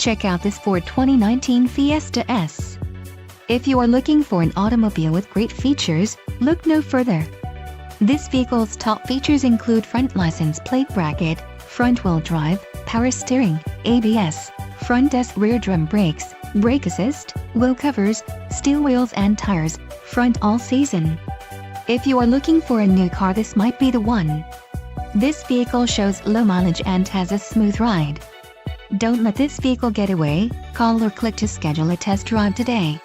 Check out this Ford 2019 Fiesta S. If you are looking for an automobile with great features, look no further. This vehicle's top features include front license plate bracket, front-wheel drive, power steering, ABS, front rear drum brakes, brake assist, wheel covers, steel wheels and tires, front all-season. If you are looking for a new car, this might be the one. This vehicle shows low mileage and has a smooth ride. Don't let this vehicle get away. Call or click to schedule a test drive today.